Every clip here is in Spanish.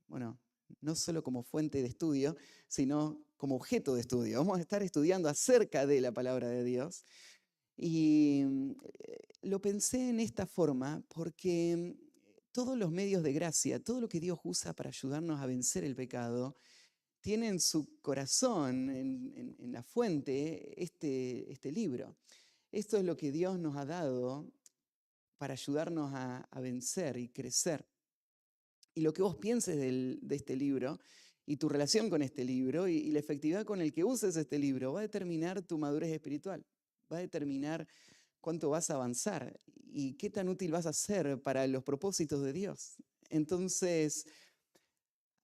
bueno, no solo como fuente de estudio, sino como objeto de estudio. Vamos a estar estudiando acerca de la palabra de Dios. Y lo pensé en esta forma porque todos los medios de gracia, todo lo que Dios usa para ayudarnos a vencer el pecado, tiene en su corazón, en la fuente, este libro. Esto es lo que Dios nos ha dado para ayudarnos a vencer y crecer. Y lo que vos pienses de este libro y tu relación con este libro y la efectividad con el que uses este libro va a determinar tu madurez espiritual, va a determinar cuánto vas a avanzar y qué tan útil vas a ser para los propósitos de Dios. Entonces,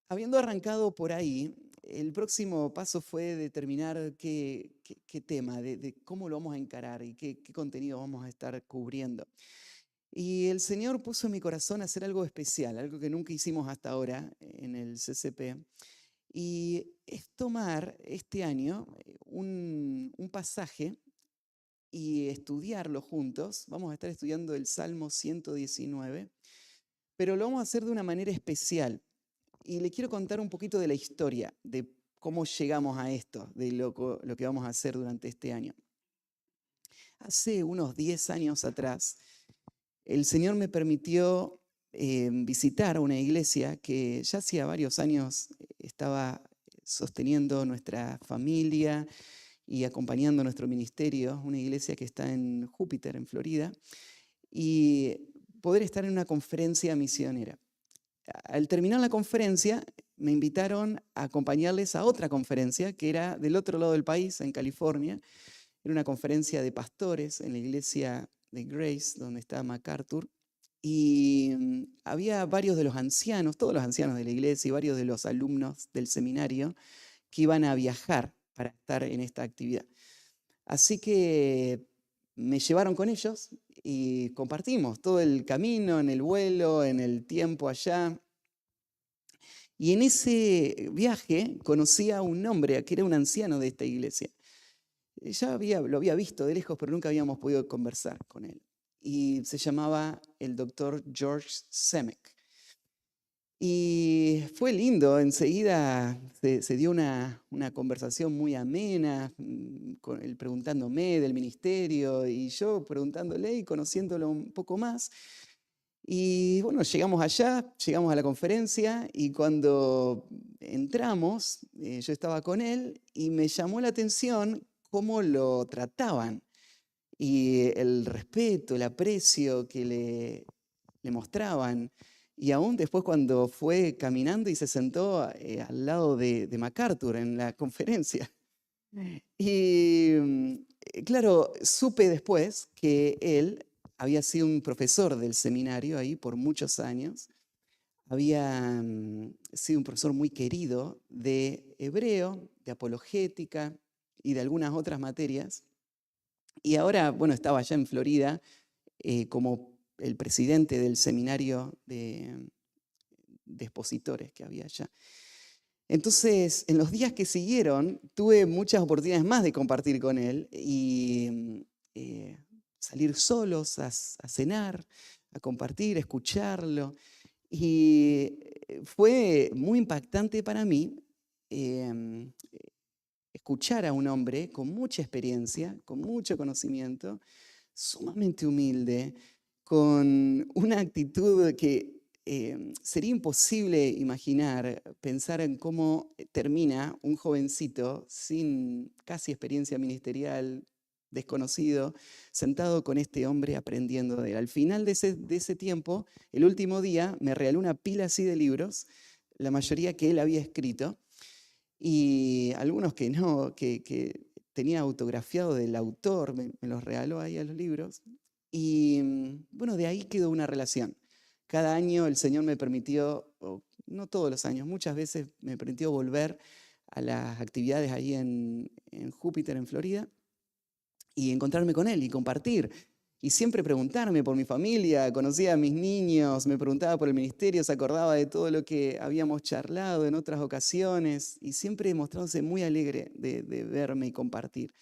habiendo arrancado por ahí, el próximo paso fue determinar qué tema, de cómo lo vamos a encarar y qué contenido vamos a estar cubriendo. Y el Señor puso en mi corazón hacer algo especial, algo que nunca hicimos hasta ahora en el CCP. Y es tomar este año un pasaje y estudiarlo juntos. Vamos a estar estudiando el Salmo 119, pero lo vamos a hacer de una manera especial. Y le quiero contar un poquito de la historia, de cómo llegamos a esto, de lo que vamos a hacer durante este año. Hace unos 10 años atrás, el Señor me permitió visitar una iglesia que ya hacía varios años estaba sosteniendo nuestra familia y acompañando nuestro ministerio, una iglesia que está en Júpiter, en Florida, y poder estar en una conferencia misionera. Al terminar la conferencia, me invitaron a acompañarles a otra conferencia que era del otro lado del país, en California. Era una conferencia de pastores en la iglesia de Grace, donde está MacArthur. Y había varios de los ancianos, todos los ancianos de la iglesia y varios de los alumnos del seminario que iban a viajar para estar en esta actividad. Así que me llevaron con ellos y compartimos todo el camino, en el vuelo, en el tiempo allá. Y en ese viaje conocí a un hombre que era un anciano de esta iglesia. Lo había visto de lejos, pero nunca habíamos podido conversar con él. Y se llamaba el doctor George Semek. Y fue lindo, enseguida se dio una conversación muy amena, con él preguntándome del ministerio y yo preguntándole y conociéndolo un poco más. Y bueno, llegamos allá, llegamos a la conferencia y cuando entramos, yo estaba con él y me llamó la atención cómo lo trataban y el respeto, el aprecio que le mostraban. Y aún después cuando fue caminando y se sentó al lado de MacArthur en la conferencia. Y claro, supe después que él había sido un profesor del seminario ahí por muchos años. Había sido un profesor muy querido de hebreo, de apologética y de algunas otras materias. Y ahora, bueno, estaba allá en Florida como el presidente del seminario de expositores que había allá. Entonces, en los días que siguieron, tuve muchas oportunidades más de compartir con él y salir solos a cenar, a compartir, a escucharlo. Y fue muy impactante para mí em, escuchar a un hombre con mucha experiencia, con mucho conocimiento, sumamente humilde, con una actitud que sería imposible imaginar, pensar en cómo termina un jovencito sin casi experiencia ministerial, desconocido, sentado con este hombre aprendiendo de él. Al final de ese tiempo, el último día, me regaló una pila así de libros, la mayoría que él había escrito, y algunos que no, que tenía autografiado del autor, me los regaló ahí a los libros. Y bueno, de ahí quedó una relación. Cada año el Señor me permitió, no todos los años, muchas veces me permitió volver a las actividades ahí en Júpiter, en Florida, y encontrarme con él y compartir. Y siempre preguntarme por mi familia, conocía a mis niños, me preguntaba por el ministerio, se acordaba de todo lo que habíamos charlado en otras ocasiones y siempre mostrándose muy alegre de verme y compartir.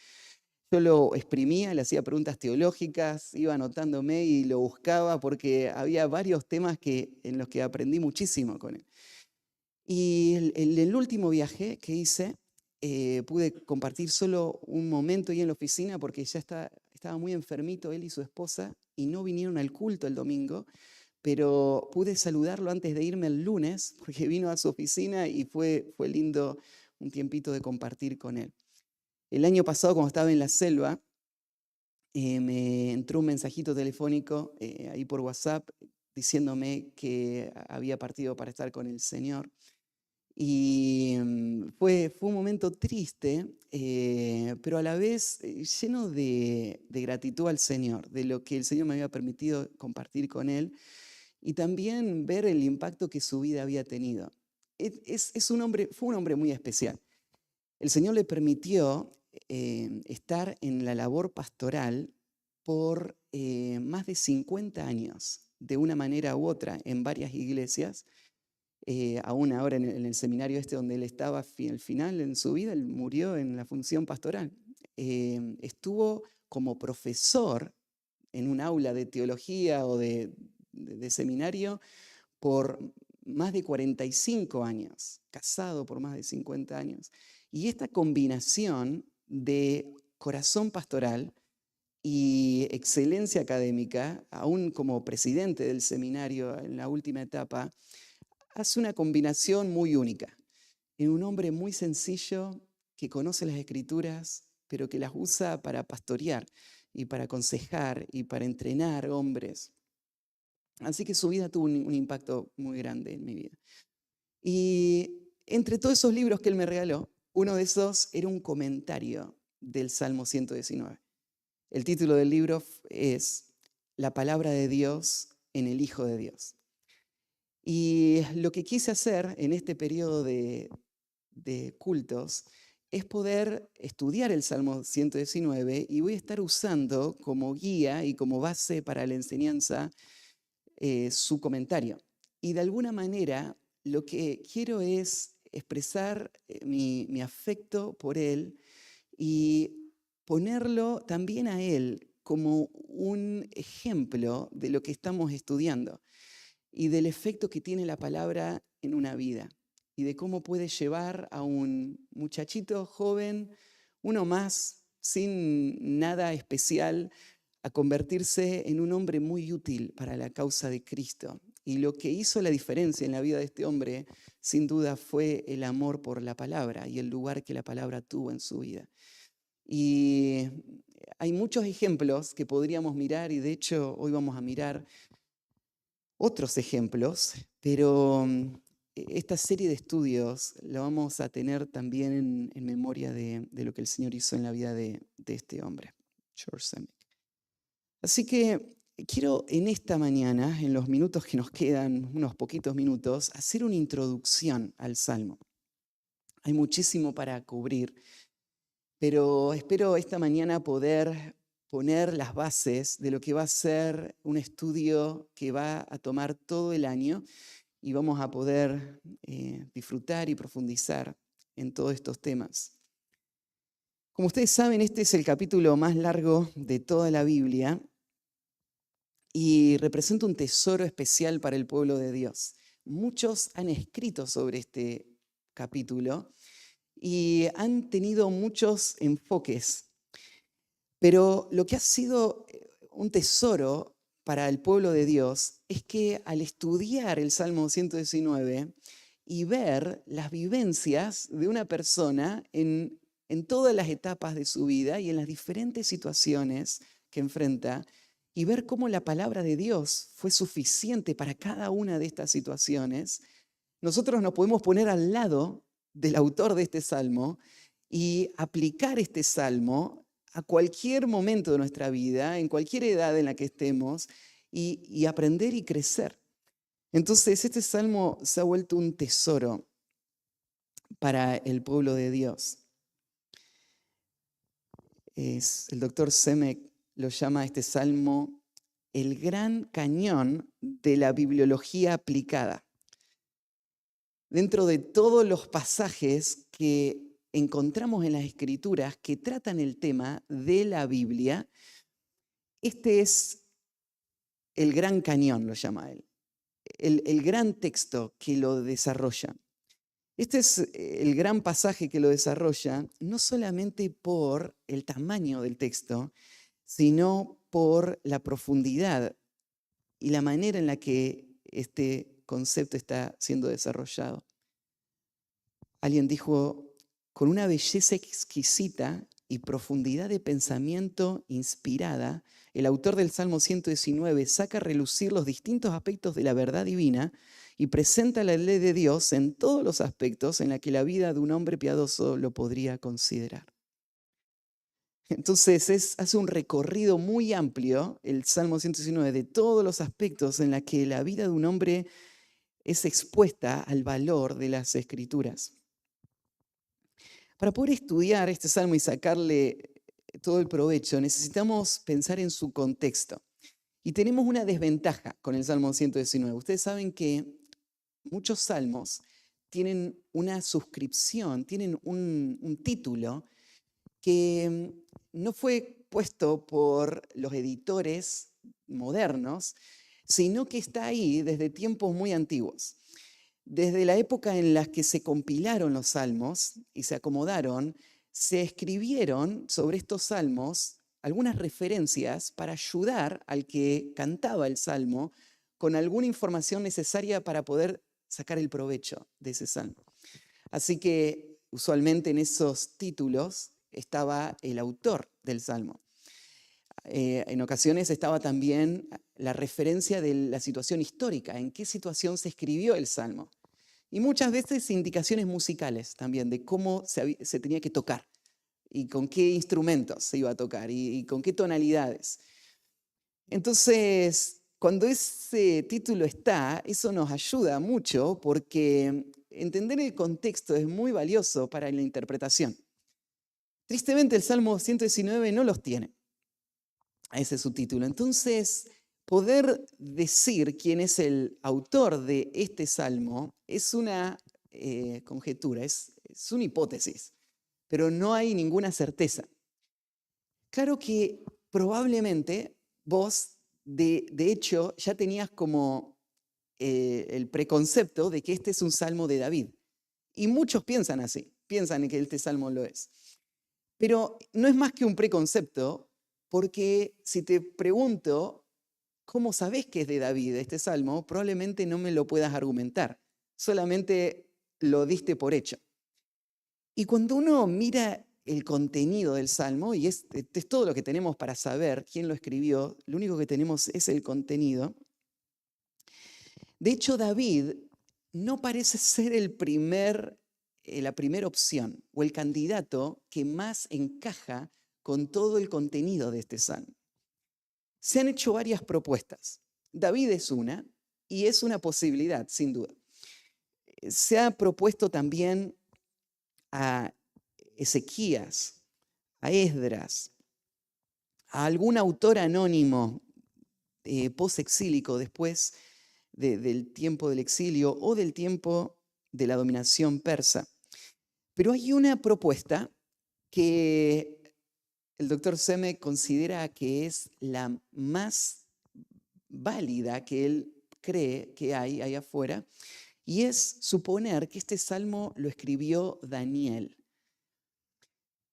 Yo lo exprimía, le hacía preguntas teológicas, iba anotándome y lo buscaba porque había varios temas en los que aprendí muchísimo con él. Y el último viaje que hice, pude compartir solo un momento ahí en la oficina porque ya estaba muy enfermito él y su esposa y no vinieron al culto el domingo, pero pude saludarlo antes de irme el lunes porque vino a su oficina y fue lindo un tiempito de compartir con él. El año pasado, cuando estaba en la selva, me entró un mensajito telefónico ahí por WhatsApp diciéndome que había partido para estar con el Señor. Y fue un momento triste, pero a la vez lleno de gratitud al Señor, de lo que el Señor me había permitido compartir con él y también ver el impacto que su vida había tenido. Fue un hombre muy especial. El Señor le permitió estar en la labor pastoral por más de 50 años, de una manera u otra, en varias iglesias. Aún ahora en el seminario donde él estaba al final en su vida, él murió en la función pastoral. Estuvo como profesor en un aula de teología o de seminario por más de 45 años, casado por más de 50 años. Y esta combinación de corazón pastoral y excelencia académica, aún como presidente del seminario en la última etapa, hace una combinación muy única. En un hombre muy sencillo que conoce las Escrituras, pero que las usa para pastorear y para aconsejar y para entrenar hombres. Así que su vida tuvo un impacto muy grande en mi vida. Y entre todos esos libros que él me regaló, uno de esos era un comentario del Salmo 119. El título del libro es La palabra de Dios en el Hijo de Dios. Y lo que quise hacer en este periodo de cultos es poder estudiar el Salmo 119 y voy a estar usando como guía y como base para la enseñanza su comentario. Y de alguna manera lo que quiero es expresar mi afecto por él y ponerlo también a él como un ejemplo de lo que estamos estudiando y del efecto que tiene la palabra en una vida y de cómo puede llevar a un muchachito joven, uno más, sin nada especial, a convertirse en un hombre muy útil para la causa de Cristo. Y lo que hizo la diferencia en la vida de este hombre, sin duda, fue el amor por la palabra y el lugar que la palabra tuvo en su vida. Y hay muchos ejemplos que podríamos mirar y de hecho hoy vamos a mirar otros ejemplos, pero esta serie de estudios la vamos a tener también en memoria de lo que el Señor hizo en la vida de este hombre, George Semick. Así que quiero en esta mañana, en los minutos que nos quedan, unos poquitos minutos, hacer una introducción al Salmo. Hay muchísimo para cubrir, pero espero esta mañana poder poner las bases de lo que va a ser un estudio que va a tomar todo el año y vamos a poder disfrutar y profundizar en todos estos temas. Como ustedes saben, este es el capítulo más largo de toda la Biblia y representa un tesoro especial para el pueblo de Dios. Muchos han escrito sobre este capítulo y han tenido muchos enfoques. Pero lo que ha sido un tesoro para el pueblo de Dios es que al estudiar el Salmo 119 y ver las vivencias de una persona en todas las etapas de su vida y en las diferentes situaciones que enfrenta, y ver cómo la palabra de Dios fue suficiente para cada una de estas situaciones, nosotros nos podemos poner al lado del autor de este salmo y aplicar este salmo a cualquier momento de nuestra vida, en cualquier edad en la que estemos, y aprender y crecer. Entonces, este salmo se ha vuelto un tesoro para el pueblo de Dios. El doctor Semick lo llama a este salmo el gran cañón de la bibliología aplicada. Dentro de todos los pasajes que encontramos en las Escrituras que tratan el tema de la Biblia. Este es el Gran Cañón, lo llama él, el gran texto que lo desarrolla. Este es el gran pasaje que lo desarrolla, no solamente por el tamaño del texto, sino por la profundidad y la manera en la que este concepto está siendo desarrollado. Alguien dijo, con una belleza exquisita y profundidad de pensamiento inspirada, el autor del Salmo 119 saca a relucir los distintos aspectos de la verdad divina y presenta la ley de Dios en todos los aspectos en la que la vida de un hombre piadoso lo podría considerar. Entonces hace un recorrido muy amplio, el Salmo 119, de todos los aspectos en la que la vida de un hombre es expuesta al valor de las Escrituras. Para poder estudiar este salmo y sacarle todo el provecho, necesitamos pensar en su contexto. Y tenemos una desventaja con el Salmo 119. Ustedes saben que muchos salmos tienen una suscripción, tienen un título que no fue puesto por los editores modernos, sino que está ahí desde tiempos muy antiguos. Desde la época en la que se compilaron los salmos y se acomodaron, se escribieron sobre estos salmos algunas referencias para ayudar al que cantaba el salmo con alguna información necesaria para poder sacar el provecho de ese salmo. Así que usualmente en esos títulos estaba el autor del salmo. En ocasiones estaba también la referencia de la situación histórica, en qué situación se escribió el salmo. Y muchas veces indicaciones musicales también de cómo se tenía que tocar y con qué instrumentos se iba a tocar y con qué tonalidades. Entonces, cuando ese título está, eso nos ayuda mucho porque entender el contexto es muy valioso para la interpretación. Tristemente, el Salmo 119 no los tiene. Ese es su título. Entonces, poder decir quién es el autor de este salmo es una conjetura, es una hipótesis, pero no hay ninguna certeza. Claro que probablemente vos, de hecho, ya tenías como el preconcepto de que este es un salmo de David. Y muchos piensan así, piensan que este salmo lo es. Pero no es más que un preconcepto, porque si te pregunto, ¿cómo sabés que es de David este salmo? Probablemente no me lo puedas argumentar, solamente lo diste por hecho. Y cuando uno mira el contenido del salmo, y es todo lo que tenemos para saber quién lo escribió, lo único que tenemos es el contenido. De hecho, David no parece ser la primera opción o el candidato que más encaja con todo el contenido de este salmo. Se han hecho varias propuestas. David es una y es una posibilidad, sin duda. Se ha propuesto también a Ezequías, a Esdras, a algún autor anónimo posexílico después del tiempo del exilio o del tiempo de la dominación persa. Pero hay una propuesta que el doctor Seme considera que es la más válida que él cree que hay ahí afuera, y es suponer que este salmo lo escribió Daniel.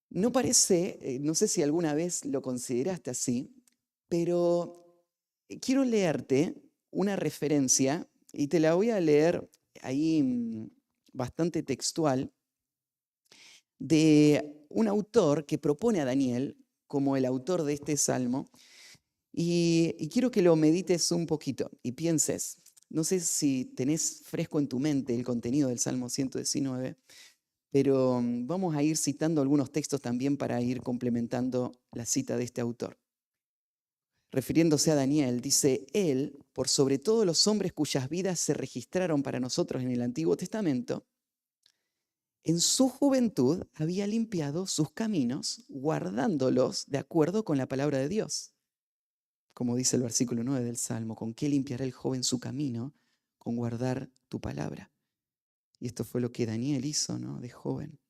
No parece, no sé si alguna vez lo consideraste así, pero quiero leerte una referencia y te la voy a leer ahí bastante textual de un autor que propone a Daniel como el autor de este salmo y quiero que lo medites un poquito y pienses. No sé si tenés fresco en tu mente el contenido del Salmo 119, pero vamos a ir citando algunos textos también para ir complementando la cita de este autor. Refiriéndose a Daniel, dice, él, por sobre todos los hombres cuyas vidas se registraron para nosotros en el Antiguo Testamento, en su juventud había limpiado sus caminos, guardándolos de acuerdo con la palabra de Dios. Como dice el versículo 9 del Salmo, ¿con qué limpiará el joven su camino? Con guardar tu palabra. Y esto fue lo que Daniel hizo, ¿no? De joven.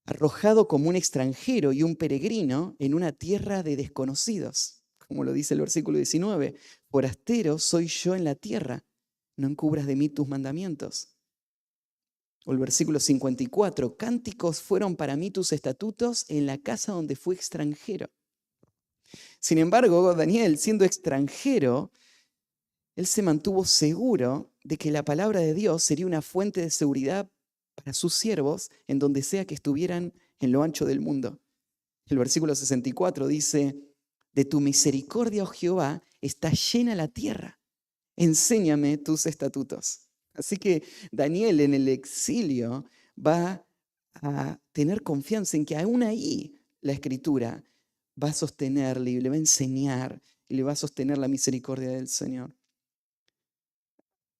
arrojado como un extranjero y un peregrino en una tierra de desconocidos, como lo dice el versículo 19. Forastero soy yo en la tierra, no encubras de mí tus mandamientos. O el versículo 54, cánticos fueron para mí tus estatutos en la casa donde fui extranjero. Sin embargo, Daniel, siendo extranjero, él se mantuvo seguro de que la palabra de Dios sería una fuente de seguridad para sus siervos en donde sea que estuvieran en lo ancho del mundo. El versículo 64 dice, de tu misericordia, oh Jehová, está llena la tierra. Enséñame tus estatutos. Así que Daniel en el exilio va a tener confianza en que aún ahí la Escritura va a sostenerle y le va a enseñar y le va a sostener la misericordia del Señor.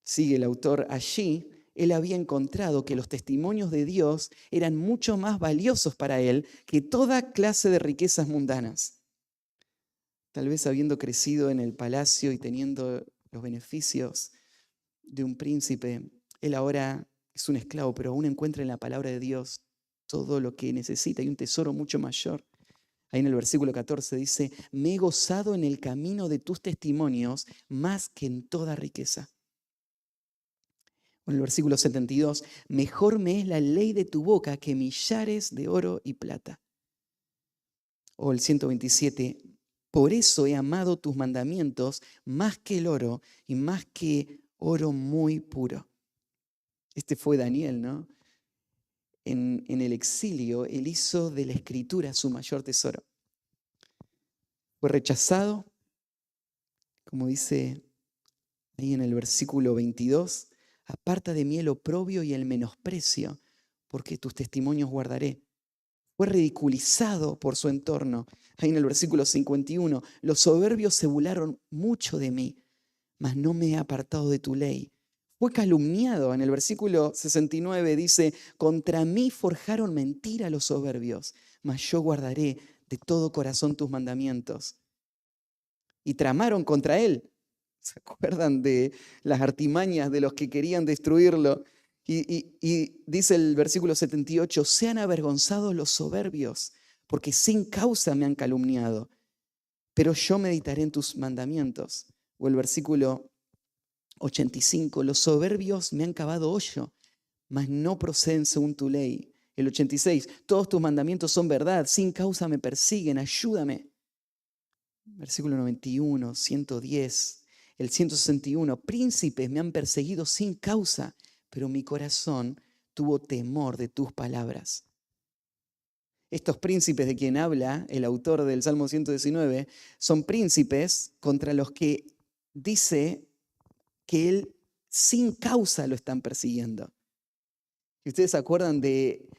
Sigue el autor allí. Él había encontrado que los testimonios de Dios eran mucho más valiosos para él que toda clase de riquezas mundanas. Tal vez habiendo crecido en el palacio y teniendo los beneficios de un príncipe, él ahora es un esclavo, pero aún encuentra en la palabra de Dios todo lo que necesita y un tesoro mucho mayor. Ahí en el versículo 14 dice, me he gozado en el camino de tus testimonios más que en toda riqueza. En el versículo 72, mejor me es la ley de tu boca que millares de oro y plata. O el 127, por eso he amado tus mandamientos más que el oro y más que oro muy puro. Este fue Daniel, ¿no? En el exilio, él hizo de la escritura su mayor tesoro. Fue rechazado, como dice ahí en el versículo 22, aparta de mí el oprobio y el menosprecio, porque tus testimonios guardaré. Fue ridiculizado por su entorno. Ahí en el versículo 51, los soberbios se burlaron mucho de mí, mas no me he apartado de tu ley. Fue calumniado. En el versículo 69 dice, contra mí forjaron mentira los soberbios, mas yo guardaré de todo corazón tus mandamientos. Y tramaron contra él. ¿Se acuerdan de las artimañas de los que querían destruirlo? Y dice el versículo 78, sean avergonzados los soberbios, porque sin causa me han calumniado, pero yo meditaré en tus mandamientos. O el versículo 85, los soberbios me han cavado hoyo, mas no proceden según tu ley. El 86, todos tus mandamientos son verdad, sin causa me persiguen, ayúdame. Versículo 91, 110, el 161, príncipes me han perseguido sin causa, pero mi corazón tuvo temor de tus palabras. Estos príncipes de quien habla el autor del Salmo 119 son príncipes contra los que dice que él sin causa lo están persiguiendo. Y ustedes se acuerdan de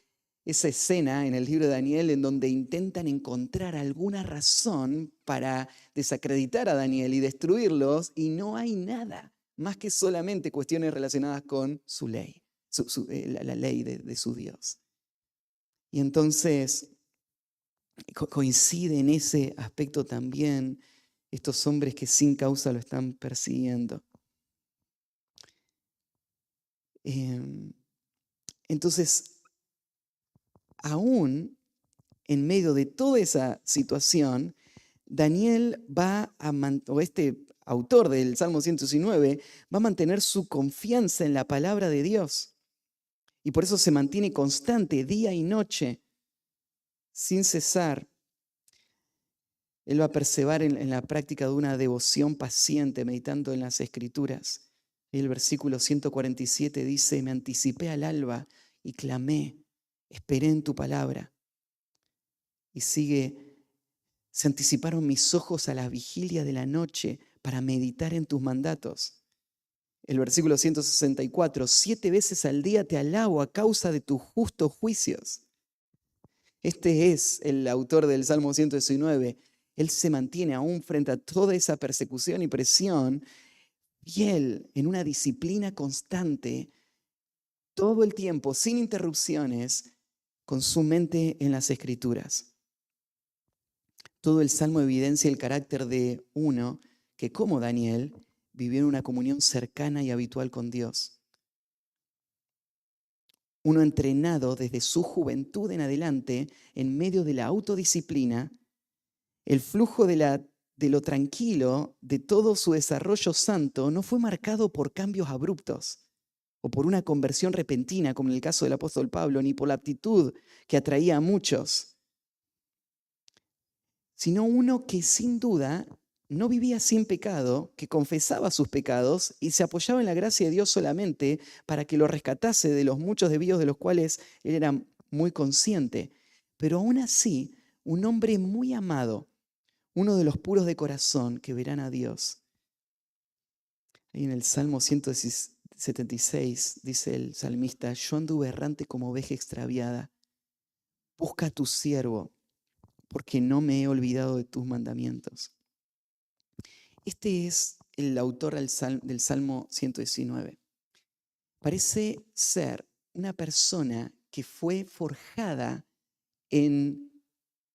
esa escena en el libro de Daniel en donde intentan encontrar alguna razón para desacreditar a Daniel y destruirlos, y no hay nada más que solamente cuestiones relacionadas con su ley, la ley de su Dios. Y entonces coincide en ese aspecto también estos hombres que sin causa lo están persiguiendo. Entonces, aún en medio de toda esa situación, Daniel o este autor del Salmo 119, va a mantener su confianza en la palabra de Dios. Y por eso se mantiene constante día y noche, sin cesar. Él va a perseverar en la práctica de una devoción paciente, meditando en las Escrituras. Y el versículo 147 dice, me anticipé al alba y clamé, esperé en tu palabra. Y sigue, se anticiparon mis ojos a la vigilia de la noche para meditar en tus mandatos. El versículo 164, 7 veces al día te alabo a causa de tus justos juicios. Este es el autor del Salmo 119. Él se mantiene aún frente a toda esa persecución y presión, fiel en una disciplina constante, todo el tiempo, sin interrupciones, con su mente en las Escrituras. Todo el Salmo evidencia el carácter de uno que, como Daniel, vivió en una comunión cercana y habitual con Dios. uno entrenado desde su juventud en adelante, en medio de la autodisciplina, el flujo de lo tranquilo de todo su desarrollo santo no fue marcado por cambios abruptos o por una conversión repentina, como en el caso del apóstol Pablo, ni por la aptitud que atraía a muchos, sino uno que sin duda no vivía sin pecado, que confesaba sus pecados y se apoyaba en la gracia de Dios solamente para que lo rescatase de los muchos desvíos de los cuales él era muy consciente. Pero aún así, un hombre muy amado, uno de los puros de corazón que verán a Dios. Ahí en el Salmo 176 dice el salmista: yo anduve errante como oveja extraviada. Busca a tu siervo, porque no me he olvidado de tus mandamientos. Este es el autor del Salmo 119. Parece ser una persona que fue forjada en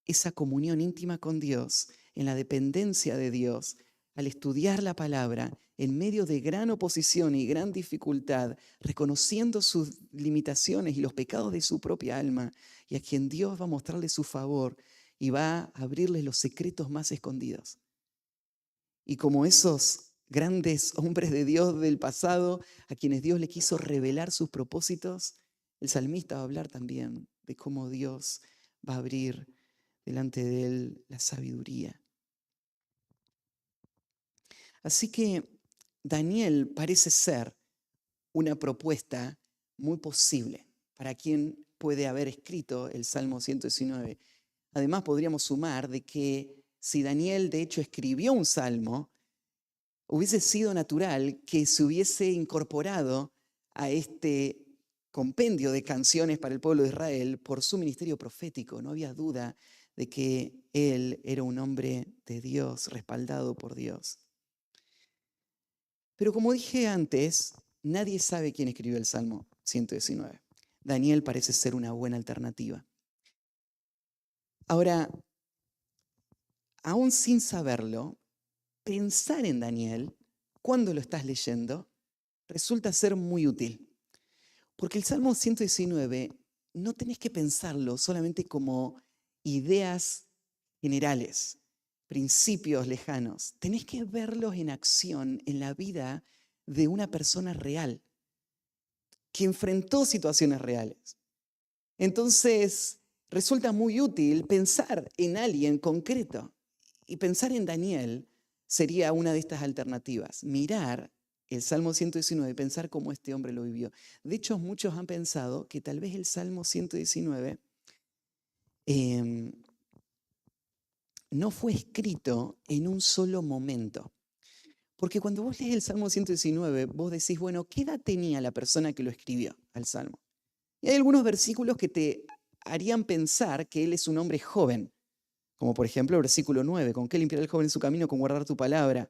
esa comunión íntima con Dios, en la dependencia de Dios, al estudiar la palabra, en medio de gran oposición y gran dificultad, reconociendo sus limitaciones y los pecados de su propia alma, y a quien Dios va a mostrarle su favor y va a abrirle los secretos más escondidos. Y como esos grandes hombres de Dios del pasado, a quienes Dios le quiso revelar sus propósitos, el salmista va a hablar también de cómo Dios va a abrir delante de él la sabiduría. Así que Daniel parece ser una propuesta muy posible para quien puede haber escrito el Salmo 119. Además, podríamos sumar de que si Daniel de hecho escribió un salmo, hubiese sido natural que se hubiese incorporado a este compendio de canciones para el pueblo de Israel por su ministerio profético. No había duda de que él era un hombre de Dios, respaldado por Dios. Pero como dije antes, nadie sabe quién escribió el Salmo 119. Daniel parece ser una buena alternativa. Ahora, aún sin saberlo, pensar en Daniel cuando lo estás leyendo resulta ser muy útil. Porque el Salmo 119 no tenés que pensarlo solamente como ideas generales, principios lejanos. Tenés que verlos en acción en la vida de una persona real que enfrentó situaciones reales. Entonces, resulta muy útil pensar en alguien concreto. Y pensar en Daniel sería una de estas alternativas. Mirar el Salmo 119 y pensar cómo este hombre lo vivió. De hecho, muchos han pensado que tal vez el Salmo 119 no fue escrito en un solo momento. Porque cuando vos lees el Salmo 119, vos decís, bueno, ¿qué edad tenía la persona que lo escribió al Salmo? Y hay algunos versículos que te harían pensar que él es un hombre joven, como por ejemplo el versículo 9, ¿con qué limpiará el joven en su camino? Con guardar tu palabra.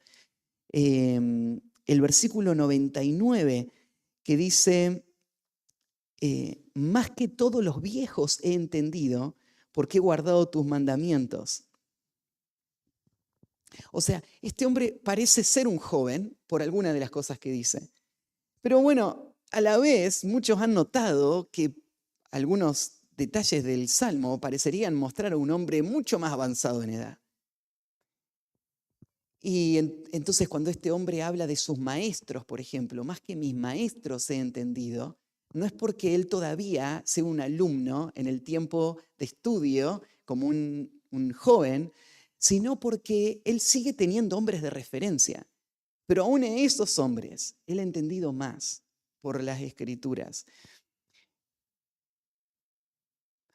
El versículo 99, que dice, más que todos los viejos he entendido, porque he guardado tus mandamientos. O sea, este hombre parece ser un joven por alguna de las cosas que dice. Pero bueno, a la vez muchos han notado que algunos detalles del Salmo parecerían mostrar a un hombre mucho más avanzado en edad. Y entonces cuando este hombre habla de sus maestros, por ejemplo, más que mis maestros he entendido, no es porque él todavía sea un alumno en el tiempo de estudio, como un joven, sino porque él sigue teniendo hombres de referencia. Pero aún en esos hombres, él ha entendido más por las Escrituras.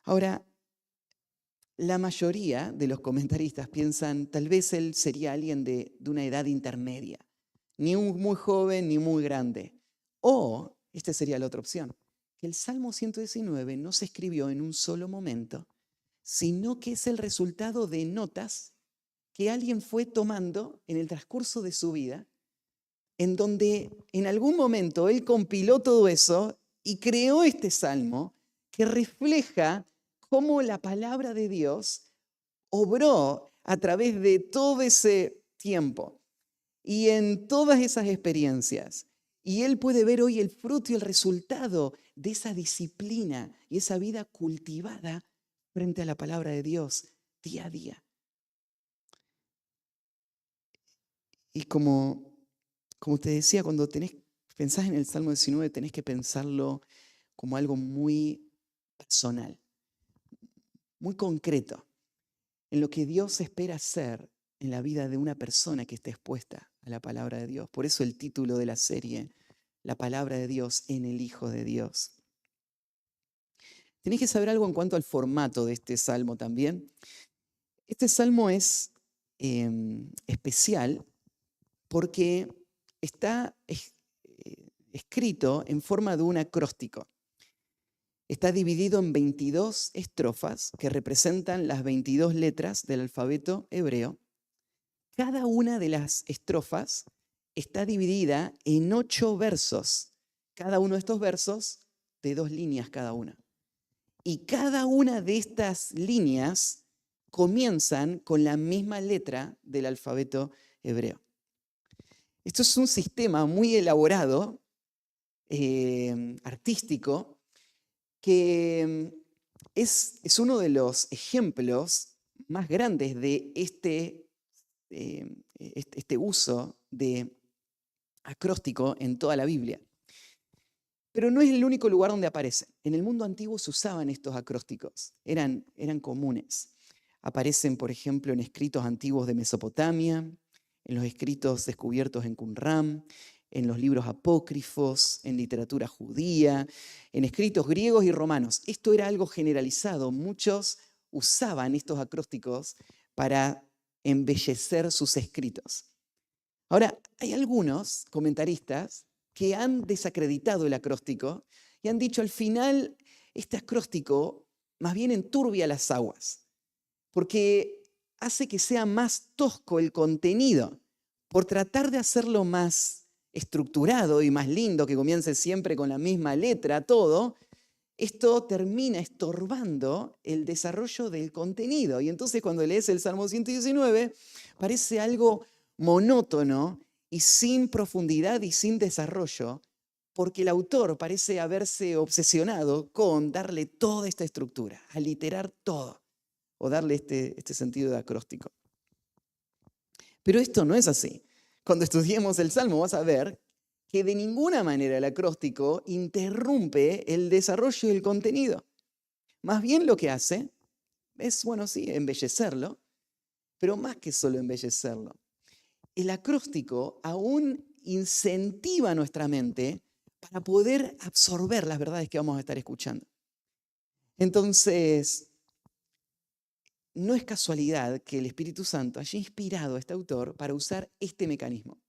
Ahora, la mayoría de los comentaristas piensan, tal vez él sería alguien de una edad intermedia, ni muy joven ni muy grande. O, esta sería la otra opción, que el Salmo 119 no se escribió en un solo momento, sino que es el resultado de notas que alguien fue tomando en el transcurso de su vida, en donde en algún momento él compiló todo eso y creó este salmo que refleja cómo la palabra de Dios obró a través de todo ese tiempo y en todas esas experiencias. Y él puede ver hoy el fruto y el resultado de esa disciplina y esa vida cultivada frente a la palabra de Dios día a día. Y como te decía, cuando pensás en el Salmo 19, tenés que pensarlo como algo muy personal, muy concreto, en lo que Dios espera hacer en la vida de una persona que esté expuesta a la palabra de Dios. Por eso el título de la serie, La palabra de Dios en el Hijo de Dios. Tenés que saber algo en cuanto al formato de este salmo también. Este salmo es especial porque está escrito en forma de un acróstico. Está dividido en 22 estrofas que representan las 22 letras del alfabeto hebreo. Cada una de las estrofas está dividida en 8 versos. Cada uno de estos versos de 2 líneas cada una. Y cada una de estas líneas comienzan con la misma letra del alfabeto hebreo. Esto es un sistema muy elaborado, artístico, que es uno de los ejemplos más grandes de este uso de acróstico en toda la Biblia. Pero no es el único lugar donde aparecen. En el mundo antiguo se usaban estos acrósticos, eran comunes. Aparecen, por ejemplo, en escritos antiguos de Mesopotamia, en los escritos descubiertos en Qumran, en los libros apócrifos, en literatura judía, en escritos griegos y romanos. Esto era algo generalizado. Muchos usaban estos acrósticos para embellecer sus escritos. Ahora, hay algunos comentaristas que han desacreditado el acróstico y han dicho al final, este acróstico más bien enturbia las aguas, porque hace que sea más tosco el contenido, por tratar de hacerlo más estructurado y más lindo, que comience siempre con la misma letra, todo, esto termina estorbando el desarrollo del contenido. Y entonces cuando lees el Salmo 119, parece algo monótono y sin profundidad y sin desarrollo, porque el autor parece haberse obsesionado con darle toda esta estructura, aliterar todo, o darle este sentido de acróstico. Pero esto no es así. Cuando estudiemos el Salmo vas a ver que de ninguna manera el acróstico interrumpe el desarrollo del contenido. Más bien lo que hace es, bueno, sí, embellecerlo, pero más que solo embellecerlo. El acróstico aún incentiva nuestra mente para poder absorber las verdades que vamos a estar escuchando. Entonces, no es casualidad que el Espíritu Santo haya inspirado a este autor para usar este mecanismo.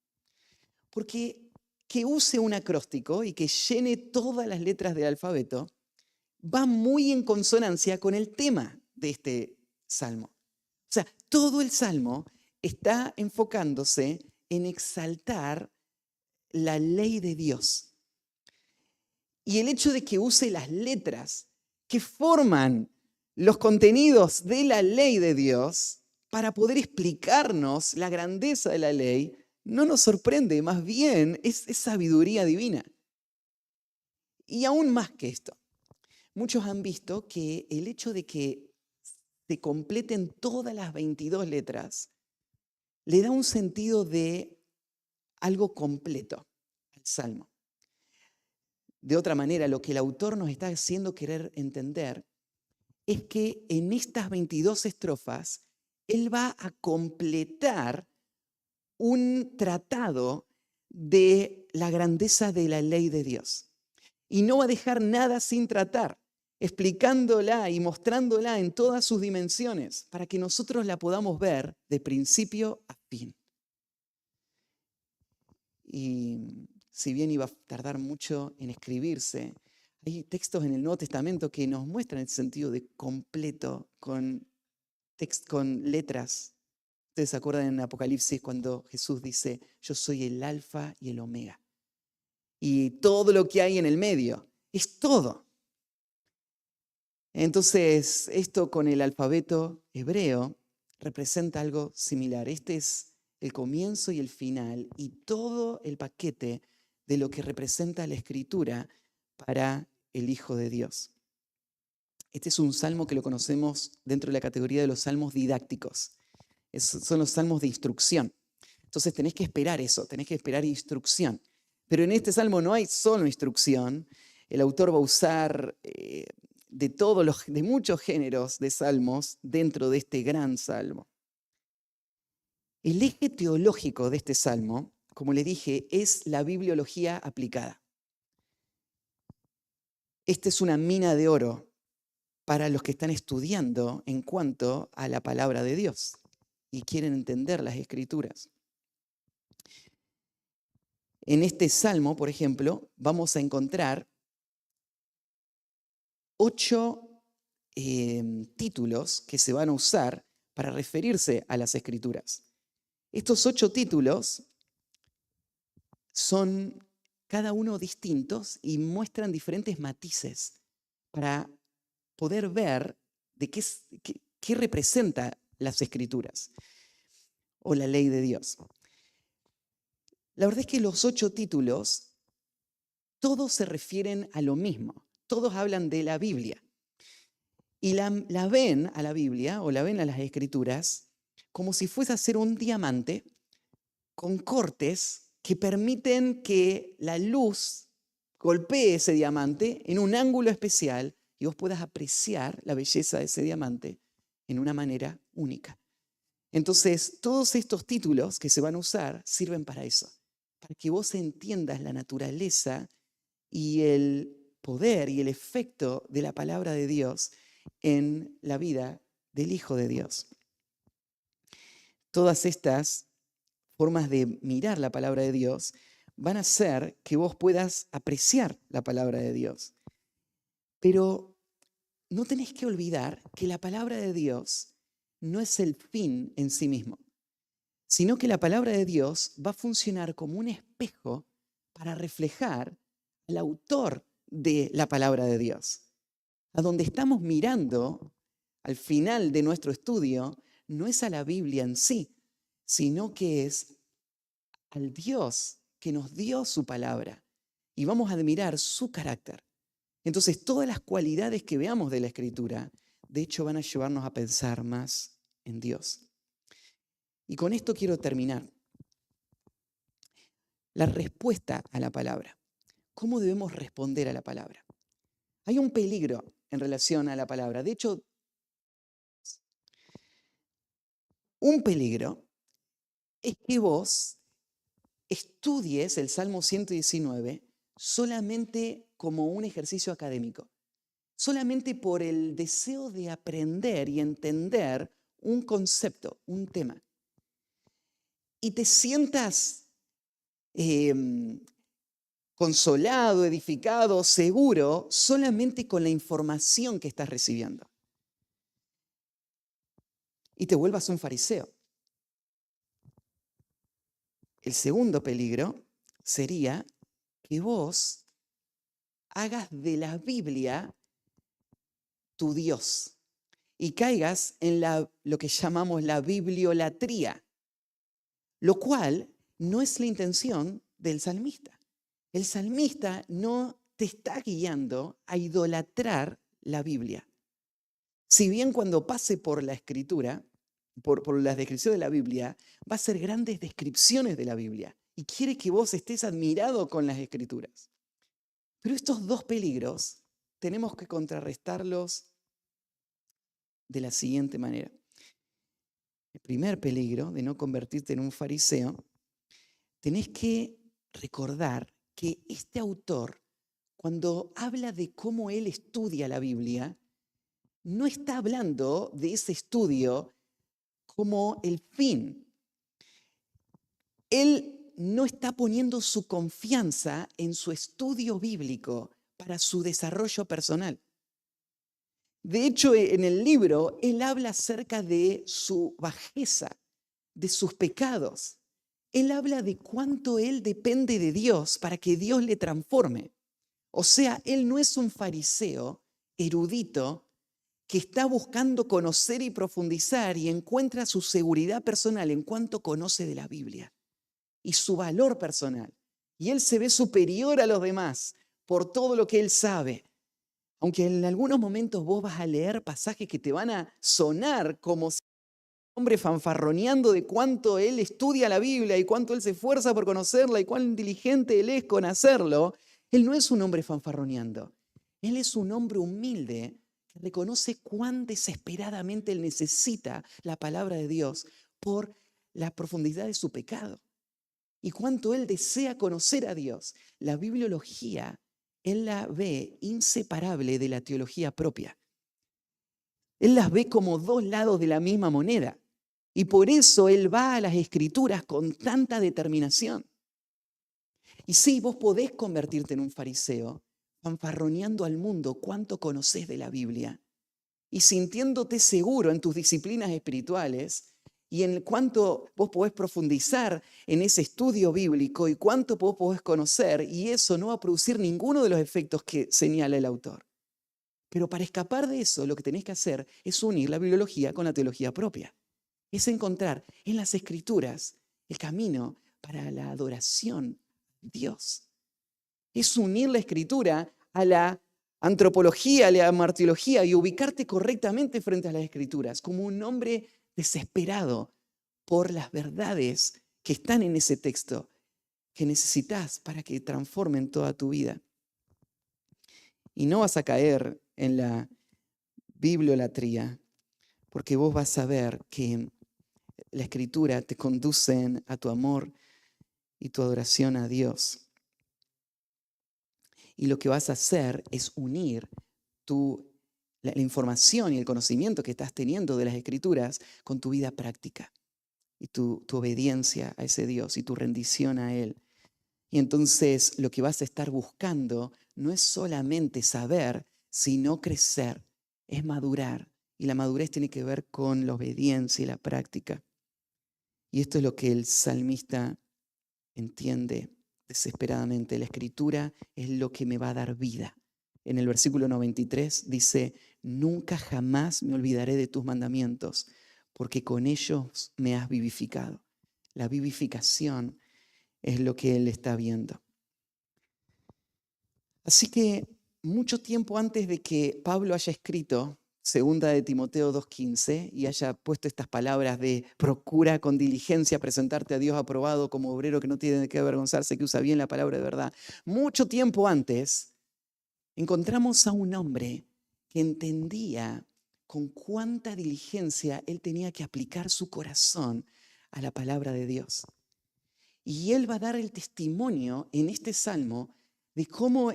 Porque que use un acróstico y que llene todas las letras del alfabeto va muy en consonancia con el tema de este salmo. O sea, todo el salmo está enfocándose en exaltar la ley de Dios. Y el hecho de que use las letras que forman los contenidos de la ley de Dios para poder explicarnos la grandeza de la ley, no nos sorprende, más bien es sabiduría divina. Y aún más que esto, muchos han visto que el hecho de que se completen todas las 22 letras le da un sentido de algo completo al Salmo. De otra manera, lo que el autor nos está haciendo querer entender es que en estas 22 estrofas él va a completar un tratado de la grandeza de la ley de Dios. Y no va a dejar nada sin tratar, explicándola y mostrándola en todas sus dimensiones para que nosotros la podamos ver de principio a fin. Y si bien iba a tardar mucho en escribirse, hay textos en el Nuevo Testamento que nos muestran el sentido de completo con letras. Ustedes se acuerdan en Apocalipsis cuando Jesús dice, yo soy el alfa y el omega. Y todo lo que hay en el medio, es todo. Entonces, esto con el alfabeto hebreo representa algo similar. Este es el comienzo y el final y todo el paquete de lo que representa la Escritura para el Hijo de Dios. Este es un salmo que lo conocemos dentro de la categoría de los salmos didácticos. Son los salmos de instrucción. Entonces tenés que esperar eso, tenés que esperar instrucción. Pero en este salmo no hay solo instrucción. El autor va a usar de muchos géneros de salmos dentro de este gran salmo. El eje teológico de este salmo, como le dije, es la bibliología aplicada. Esta es una mina de oro para los que están estudiando en cuanto a la palabra de Dios y quieren entender las Escrituras. En este salmo, por ejemplo, vamos a encontrar 8 títulos que se van a usar para referirse a las Escrituras. Estos 8 títulos son cada uno distintos y muestran diferentes matices para poder ver de qué representa las Escrituras o la ley de Dios. La verdad es que los 8 títulos, todos se refieren a lo mismo, todos hablan de la Biblia. Y la ven a la Biblia o la ven a las Escrituras como si fuese a ser un diamante con cortes que permiten que la luz golpee ese diamante en un ángulo especial y vos puedas apreciar la belleza de ese diamante en una manera única. Entonces, todos estos títulos que se van a usar sirven para eso, para que vos entiendas la naturaleza y el poder y el efecto de la palabra de Dios en la vida del Hijo de Dios. Todas estas formas de mirar la palabra de Dios van a hacer que vos puedas apreciar la palabra de Dios. Pero no tenés que olvidar que la palabra de Dios no es el fin en sí mismo, sino que la palabra de Dios va a funcionar como un espejo para reflejar al autor de la palabra de Dios. A donde estamos mirando al final de nuestro estudio no es a la Biblia en sí, sino que es al Dios que nos dio su palabra y vamos a admirar su carácter. Entonces, todas las cualidades que veamos de la Escritura, de hecho, van a llevarnos a pensar más en Dios. Y con esto quiero terminar. La respuesta a la palabra. ¿Cómo debemos responder a la palabra? Hay un peligro en relación a la palabra. De hecho, un peligro es que vos estudies el Salmo 119 solamente como un ejercicio académico, solamente por el deseo de aprender y entender un concepto, un tema. Y te sientas consolado, edificado, seguro, solamente con la información que estás recibiendo. Y te vuelvas un fariseo. El segundo peligro sería que vos hagas de la Biblia tu Dios y caigas en lo que llamamos la bibliolatría, lo cual no es la intención del salmista. El salmista no te está guiando a idolatrar la Biblia. Si bien cuando pase por la escritura, por la descripción de la Biblia, va a hacer grandes descripciones de la Biblia y quiere que vos estés admirado con las escrituras. Pero estos dos peligros tenemos que contrarrestarlos de la siguiente manera. El primer peligro de no convertirte en un fariseo, tenés que recordar que este autor, cuando habla de cómo él estudia la Biblia, no está hablando de ese estudio como el fin. Él no está poniendo su confianza en su estudio bíblico para su desarrollo personal. De hecho, en el libro, él habla acerca de su bajeza, de sus pecados. Él habla de cuánto él depende de Dios para que Dios le transforme. O sea, él no es un fariseo erudito que está buscando conocer y profundizar y encuentra su seguridad personal en cuanto conoce de la Biblia y su valor personal. Y él se ve superior a los demás por todo lo que él sabe. Aunque en algunos momentos vos vas a leer pasajes que te van a sonar como si un hombre fanfarroneando de cuánto él estudia la Biblia y cuánto él se esfuerza por conocerla y cuán inteligente él es con hacerlo, él no es un hombre fanfarroneando. Él es un hombre humilde que reconoce cuán desesperadamente él necesita la palabra de Dios por la profundidad de su pecado y cuánto él desea conocer a Dios. La bibliología, él la ve inseparable de la teología propia. Él las ve como dos lados de la misma moneda. Y por eso él va a las Escrituras con tanta determinación. Y sí, vos podés convertirte en un fariseo, fanfarroneando al mundo cuánto conocés de la Biblia y sintiéndote seguro en tus disciplinas espirituales y en cuánto vos podés profundizar en ese estudio bíblico y cuánto vos podés conocer, y eso no va a producir ninguno de los efectos que señala el autor. Pero para escapar de eso, lo que tenés que hacer es unir la bibliología con la teología propia. Es encontrar en las Escrituras el camino para la adoración a Dios. Es unir la Escritura a la antropología, a la martiología y ubicarte correctamente frente a las Escrituras como un hombre desesperado por las verdades que están en ese texto que necesitas para que transformen toda tu vida. Y no vas a caer en la bibliolatría, porque vos vas a ver que la Escritura te conducen a tu amor y tu adoración a Dios. Y lo que vas a hacer es unir la información y el conocimiento que estás teniendo de las Escrituras con tu vida práctica y tu obediencia a ese Dios y tu rendición a Él. Y entonces lo que vas a estar buscando no es solamente saber, sino crecer, es madurar. Y la madurez tiene que ver con la obediencia y la práctica. Y esto es lo que el salmista entiende desesperadamente. La Escritura es lo que me va a dar vida. En el versículo 93 dice: nunca jamás me olvidaré de tus mandamientos, porque con ellos me has vivificado. La vivificación es lo que él está viendo. Así que mucho tiempo antes de que Pablo haya escrito Segunda de Timoteo 2:15 y haya puesto estas palabras de procura con diligencia presentarte a Dios aprobado como obrero que no tiene de qué avergonzarse, que usa bien la palabra de verdad. Mucho tiempo antes encontramos a un hombre que entendía con cuánta diligencia él tenía que aplicar su corazón a la palabra de Dios. Y él va a dar el testimonio en este salmo de cómo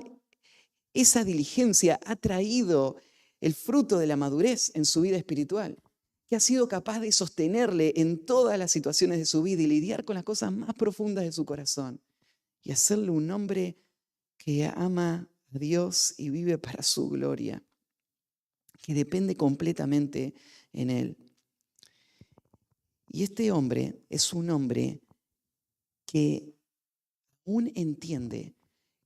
esa diligencia ha traído el fruto de la madurez en su vida espiritual, que ha sido capaz de sostenerle en todas las situaciones de su vida y lidiar con las cosas más profundas de su corazón y hacerle un hombre que ama a Dios y vive para su gloria, que depende completamente en Él. Y este hombre es un hombre que aún entiende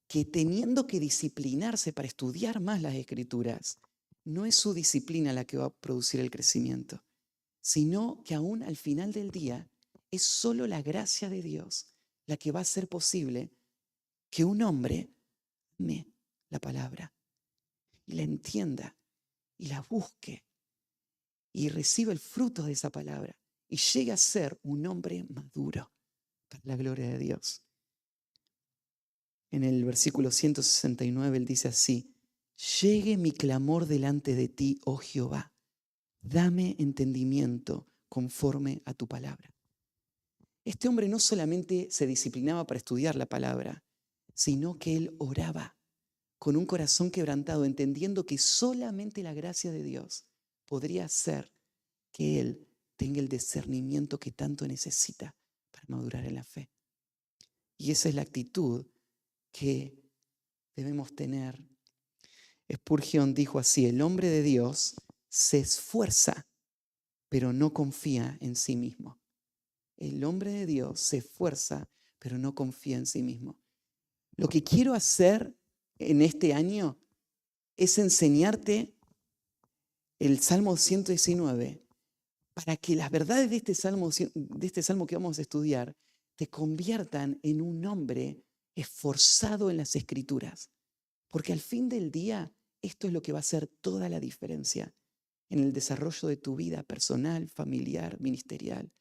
que teniendo que disciplinarse para estudiar más las Escrituras, no es su disciplina la que va a producir el crecimiento, sino que aún al final del día es solo la gracia de Dios la que va a hacer posible que un hombre ame la palabra y la entienda y la busque y reciba el fruto de esa palabra y llegue a ser un hombre maduro para la gloria de Dios. En el versículo 169 él dice así: llegue mi clamor delante de ti, oh Jehová, dame entendimiento conforme a tu palabra. Este hombre no solamente se disciplinaba para estudiar la palabra, sino que él oraba con un corazón quebrantado, entendiendo que solamente la gracia de Dios podría hacer que él tenga el discernimiento que tanto necesita para madurar en la fe. Y esa es la actitud que debemos tener. Spurgeon dijo así: el hombre de Dios se esfuerza, pero no confía en sí mismo. El hombre de Dios se esfuerza, pero no confía en sí mismo. Lo que quiero hacer en este año es enseñarte el Salmo 119 para que las verdades de este salmo que vamos a estudiar te conviertan en un hombre esforzado en las Escrituras, porque al fin del día esto es lo que va a hacer toda la diferencia en el desarrollo de tu vida personal, familiar, ministerial,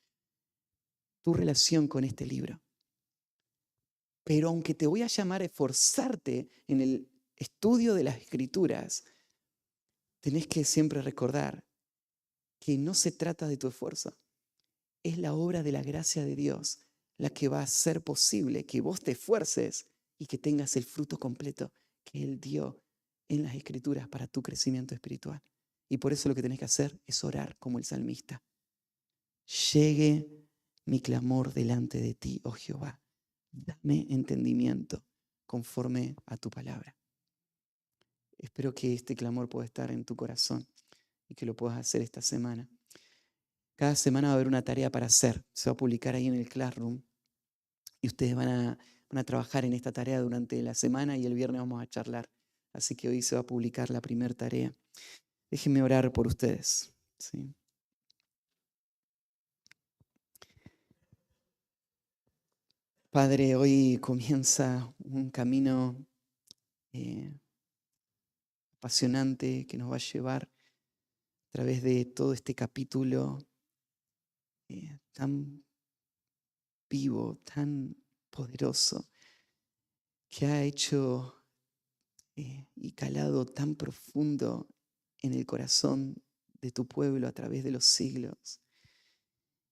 tu relación con este libro. Pero aunque te voy a llamar a esforzarte en el estudio de las Escrituras, tenés que siempre recordar que no se trata de tu esfuerzo. Es la obra de la gracia de Dios la que va a hacer posible que vos te esfuerces y que tengas el fruto completo que Él dio en las Escrituras para tu crecimiento espiritual. Y por eso lo que tenés que hacer es orar como el salmista. Llegue mi clamor delante de ti, oh Jehová. Dame entendimiento conforme a tu palabra. Espero que este clamor pueda estar en tu corazón y que lo puedas hacer esta semana. Cada semana va a haber una tarea para hacer. Se va a publicar ahí en el Classroom y ustedes van a trabajar en esta tarea durante la semana y el viernes vamos a charlar. Así que hoy se va a publicar la primera tarea. Déjenme orar por ustedes. ¿Sí? Padre, hoy comienza un camino apasionante que nos va a llevar a través de todo este capítulo tan vivo, tan poderoso, que ha hecho y calado tan profundo en el corazón de tu pueblo a través de los siglos.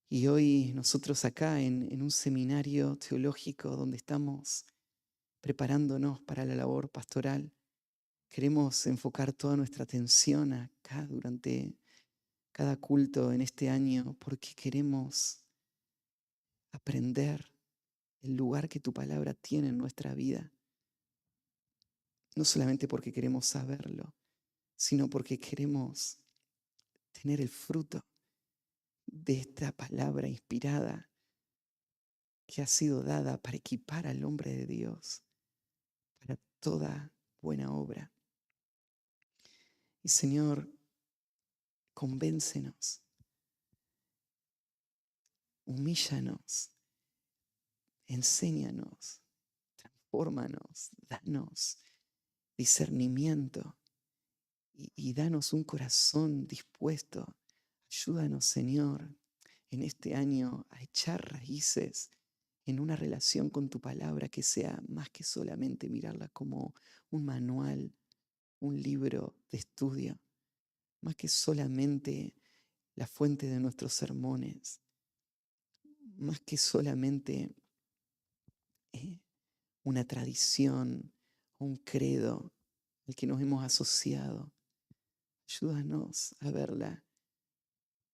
Y hoy nosotros acá en un seminario teológico donde estamos preparándonos para la labor pastoral, queremos enfocar toda nuestra atención acá durante cada culto en este año porque queremos aprender el lugar que tu palabra tiene en nuestra vida. No solamente porque queremos saberlo, sino porque queremos tener el fruto de esta palabra inspirada que ha sido dada para equipar al hombre de Dios para toda buena obra. Y Señor, convéncenos, humíllanos, enséñanos, transfórmanos, danos discernimiento y danos un corazón dispuesto. Ayúdanos, Señor, en este año a echar raíces en una relación con tu palabra que sea más que solamente mirarla como un manual, un libro de estudio, más que solamente la fuente de nuestros sermones, más que solamente una tradición, un credo al que nos hemos asociado. Ayúdanos a verla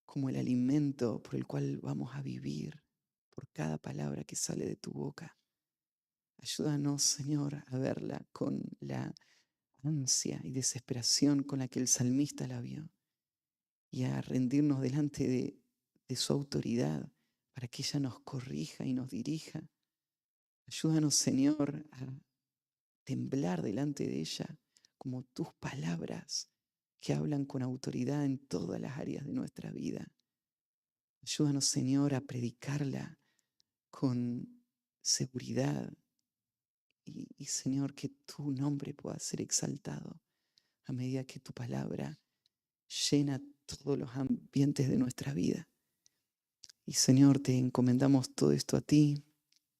como el alimento por el cual vamos a vivir, por cada palabra que sale de tu boca. Ayúdanos, Señor, a verla con la ansia y desesperación con la que el salmista la vio y a rendirnos delante de su autoridad para que ella nos corrija y nos dirija. Ayúdanos, Señor, a temblar delante de ella como tus palabras que hablan con autoridad en todas las áreas de nuestra vida. Ayúdanos, Señor, a predicarla con seguridad y, Señor, que tu nombre pueda ser exaltado a medida que tu palabra llena todos los ambientes de nuestra vida. Y, Señor, te encomendamos todo esto a ti,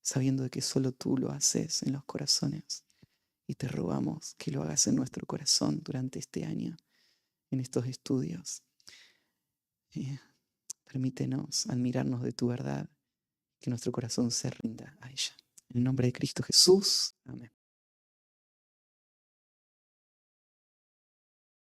sabiendo de que solo tú lo haces en los corazones. Y te rogamos que lo hagas en nuestro corazón durante este año, en estos estudios. Permítenos admirarnos de tu verdad, que nuestro corazón se rinda a ella. En el nombre de Cristo Jesús. Amén.